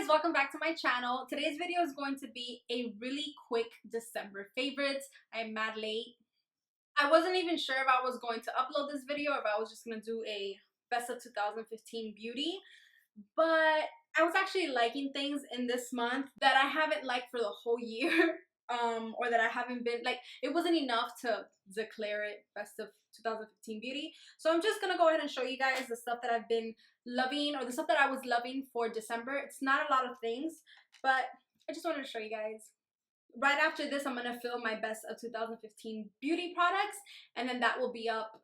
guys, welcome back to my channel. Today's video is going to be a really quick December favorites. I'm mad late. I wasn't even sure if I was going to upload this video or if I was just going to do a best of 2015 beauty, but I was actually liking things in this month that I haven't liked for the whole year. Or that I haven't been, like, it wasn't enough to declare it best of 2015 beauty. So I'm just gonna go ahead and show you guys the stuff that I've been loving, or the stuff that I was loving for December. It's not a lot of things, but I just wanted to show you guys. Right after this, I'm gonna film my best of 2015 beauty products, and then that will be up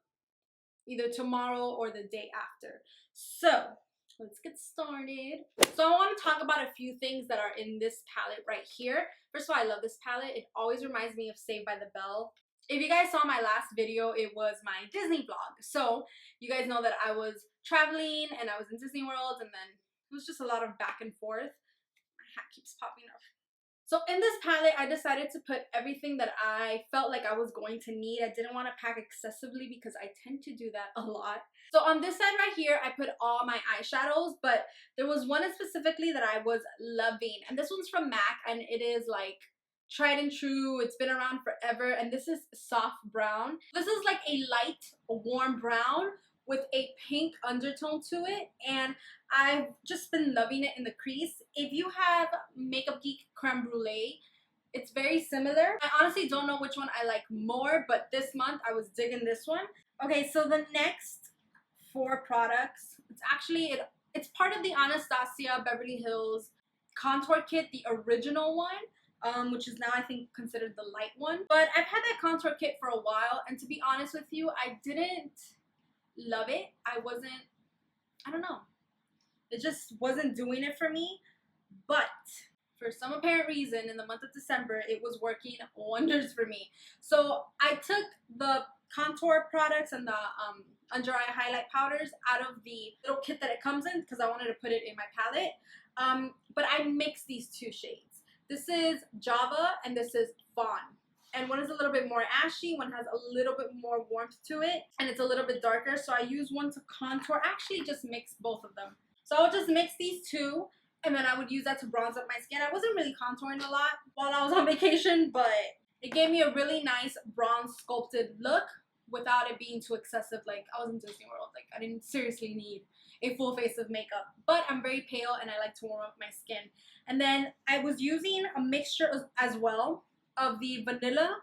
either tomorrow or the day after. So let's get started. So I want to talk about a few things that are in this palette right here. First of all, I love this palette. It always reminds me of Saved by the Bell. If you guys saw my last video, it was my Disney vlog. So you guys know that I was traveling and I was in Disney World, and then it was just a lot of back and forth. My hat keeps popping up. So in this palette, I decided to put everything that I felt like I was going to need. I didn't want to pack excessively because I tend to do that a lot. So on this side right here, I put all my eyeshadows, but there was one specifically that I was loving. And this one's from MAC, and it is like tried and true. It's been around forever, and this is soft brown. This is like a light, warm brown with a pink undertone to it, and I've just been loving it in the crease. If you have Makeup Geek Creme Brulee, it's very similar. I honestly don't know which one I like more, but this month I was digging this one. Okay, so the next 4 products, it's part of the Anastasia Beverly Hills contour kit, the original one, which is now I think considered the light one. But I've had that contour kit for a while, and to be honest with you, I didn't love it. I don't know. It just wasn't doing it for me. But for some apparent reason, in the month of December, it was working wonders for me. So I took the contour products and the under eye highlight powders out of the little kit that it comes in because I wanted to put it in my palette. But I mixed these 2 shades. This is Java and this is Fawn. And one is a little bit more ashy, one has a little bit more warmth to it, and it's a little bit darker. So I use one to contour. Actually, just mix both of them. So I'll just mix these 2, and then I would use that to bronze up my skin. I wasn't really contouring a lot while I was on vacation, but it gave me a really nice bronze sculpted look without it being too excessive. Like, I was in Disney World. Like, I didn't seriously need a full face of makeup. But I'm very pale, and I like to warm up my skin. And then I was using a mixture as well of the vanilla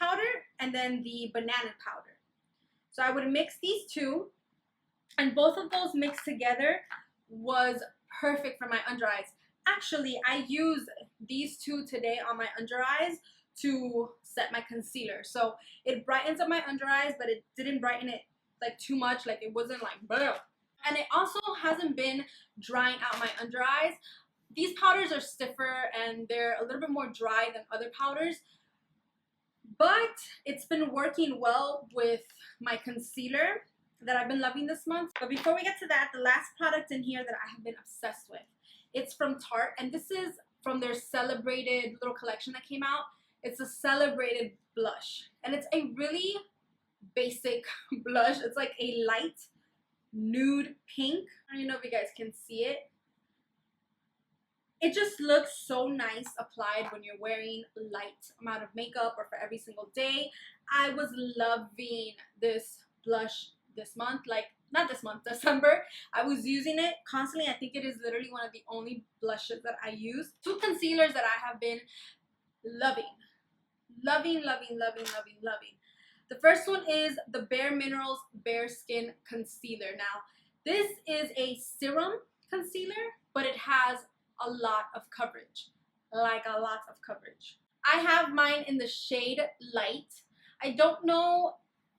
powder and then the banana powder. So I would mix these 2, and both of those mixed together was perfect for my under eyes. Actually, I used these 2 today on my under eyes to set my concealer. So it brightens up my under eyes, but it didn't brighten it like too much. Like, it wasn't like bleh. And it also hasn't been drying out my under eyes. These powders are stiffer and they're a little bit more dry than other powders, but it's been working well with my concealer that I've been loving this month. But before we get to that, the last product in here that I have been obsessed with, it's from Tarte, and this is from their celebrated little collection that came out. It's a celebrated blush, and it's a really basic blush. It's like a light nude pink. I don't even know if you guys can see it. It just looks so nice applied when you're wearing light amount of makeup or for every single day. I was loving this blush this month. Like, not this month, December. I was using it constantly. I think it is literally one of the only blushes that I use. 2 concealers that I have been loving. Loving. The first one is the Bare Minerals Bare Skin Concealer. Now, this is a serum concealer, but it has a lot of coverage. Like, a lot of coverage. I have mine in the shade Light. I don't know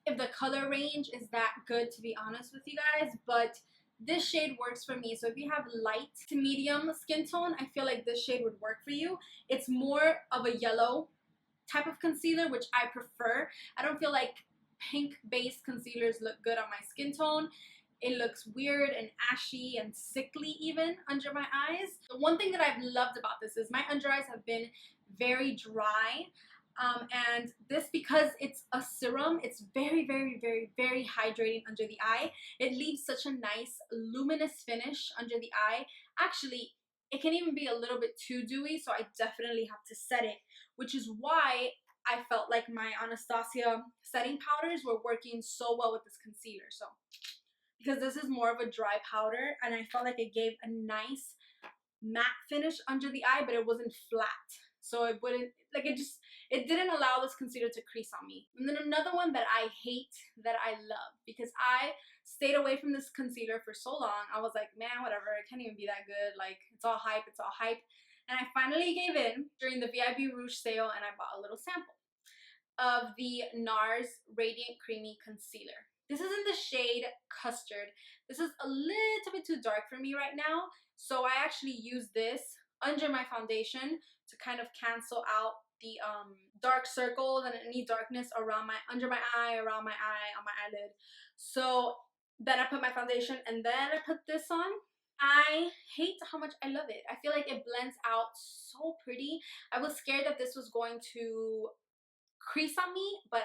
if the color range is that good, to be honest with you guys, but this shade works for me. So if you have light to medium skin tone, I feel like this shade would work for you. It's more of a yellow type of concealer, which I prefer. I don't feel like pink based concealers look good on my skin tone. It looks weird and ashy and sickly even under my eyes. The one thing that I've loved about this is my under eyes have been very dry. And this, because it's a serum, it's very hydrating under the eye. It leaves such a nice luminous finish under the eye. Actually, it can even be a little bit too dewy, so I definitely have to set it, which is why I felt like my Anastasia setting powders were working so well with this concealer. So because this is more of a dry powder, and I felt like it gave a nice matte finish under the eye, but it wasn't flat, so it wouldn't, like, it didn't allow this concealer to crease on me. And then another one that I hate that I love, because I stayed away from this concealer for so long. I was like, man, whatever, it can't even be that good, like, it's all hype, it's all hype. And I finally gave in during the VIB Rouge sale, and I bought a little sample of the Nars Radiant Creamy Concealer. This is in the shade Custard. This is a little bit too dark for me right now, so I actually use this under my foundation to kind of cancel out the dark circles and any darkness around under my eye, around my eye, on my eyelid. So then I put my foundation, and then I put this on. I hate how much I love it. I feel like it blends out so pretty. I was scared that this was going to crease on me, but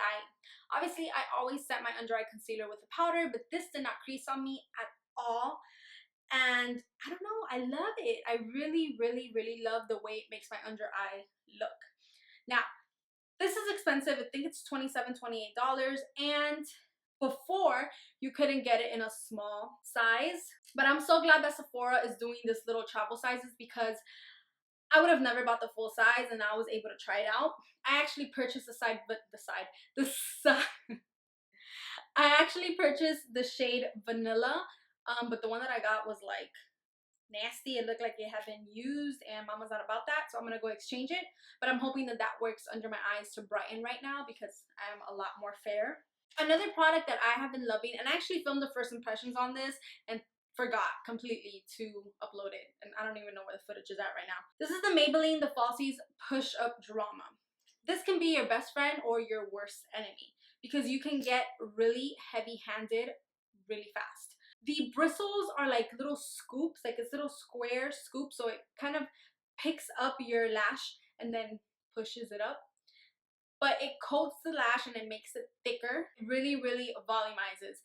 obviously I always set my under eye concealer with a powder, but this did not crease on me at all. And I don't know, I love it. I really, really, really love the way it makes my under eye look. Now, this is expensive. I think it's $27, $28, and before you couldn't get it in a small size. But I'm so glad that Sephora is doing this little travel sizes, because I would have never bought the full size, and I was able to try it out. I actually purchased I actually purchased the shade Vanilla, but the one that I got was like nasty. It looked like it had been used, and Mama's not about that, so I'm gonna go exchange it. But I'm hoping that that works under my eyes to brighten right now, because I'm a lot more fair. Another product that I have been loving, and I actually filmed the first impressions on this and forgot completely to upload it, and I don't even know where the footage is at right now. This is the Maybelline the Falsies Push Up Drama. This can be your best friend or your worst enemy, because you can get really heavy-handed really fast. The bristles are like little scoops, like it's little square scoops, so it kind of picks up your lash and then pushes it up. But it coats the lash and it makes it thicker. It really, really volumizes.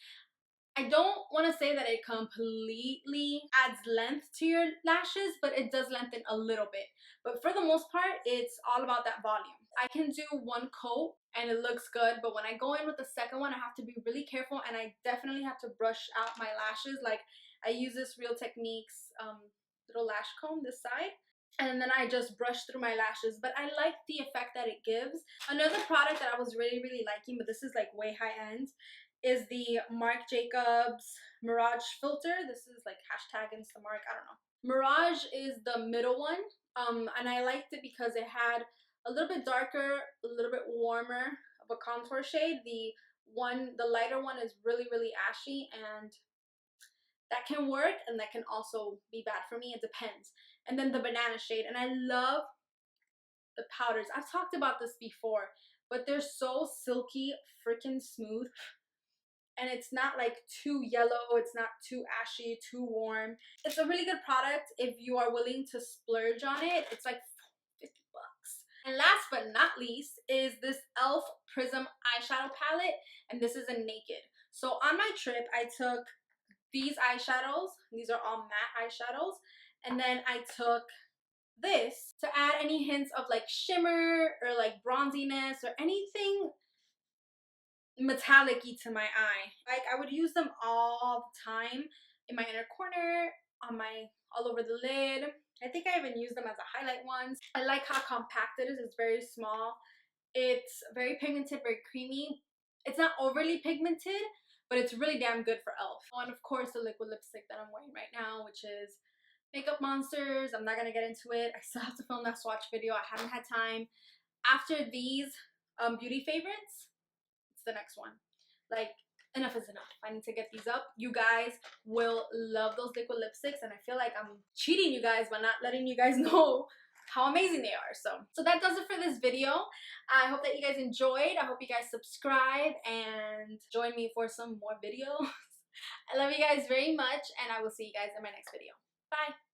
I don't want to say that it completely adds length to your lashes, but it does lengthen a little bit. But for the most part, it's all about that volume. I can do one coat and it looks good, but when I go in with the second one, I have to be really careful, and I definitely have to brush out my lashes. Like, I use this Real Techniques little lash comb this side, and then I just brush through my lashes. But I like the effect that it gives. Another product that I was really, really liking, but this is like way high end, is the Marc Jacobs Mirage filter. This is like hashtag Instamarc, I don't know. Mirage is the middle one, and I liked it because it had a little bit darker, a little bit warmer of a contour shade. The lighter one is really, really ashy, and that can work, and that can also be bad for me. It depends. And then the banana shade, and I love the powders. I've talked about this before, but they're so silky freaking smooth. And it's not like too yellow, it's not too ashy, too warm. It's a really good product if you are willing to splurge on it. It's like 50 bucks. And last but not least is this e.l.f. Prism eyeshadow palette, and this is a naked. So on my trip, I took these eyeshadows. These are all matte eyeshadows. And then I took this to add any hints of like shimmer or like bronziness or anything metallic-y to my eye. Like, I would use them all the time in my inner corner, all over the lid. I think I even use them as a highlight once. I like how compact it is. It's very small. It's very pigmented, very creamy. It's not overly pigmented, but it's really damn good for e.l.f. Oh, and of course the liquid lipstick that I'm wearing right now, which is Makeup Monsters. I'm not gonna get into it. I still have to film that swatch video. I haven't had time. After these beauty favorites, the next one. Like, enough is enough. I need to get these up. You guys will love those liquid lipsticks, and I feel like I'm cheating you guys by not letting you guys know how amazing they are. So that does it for this video. I hope that you guys enjoyed. I hope you guys subscribe and join me for some more videos. I love you guys very much, and I will see you guys in my next video. Bye.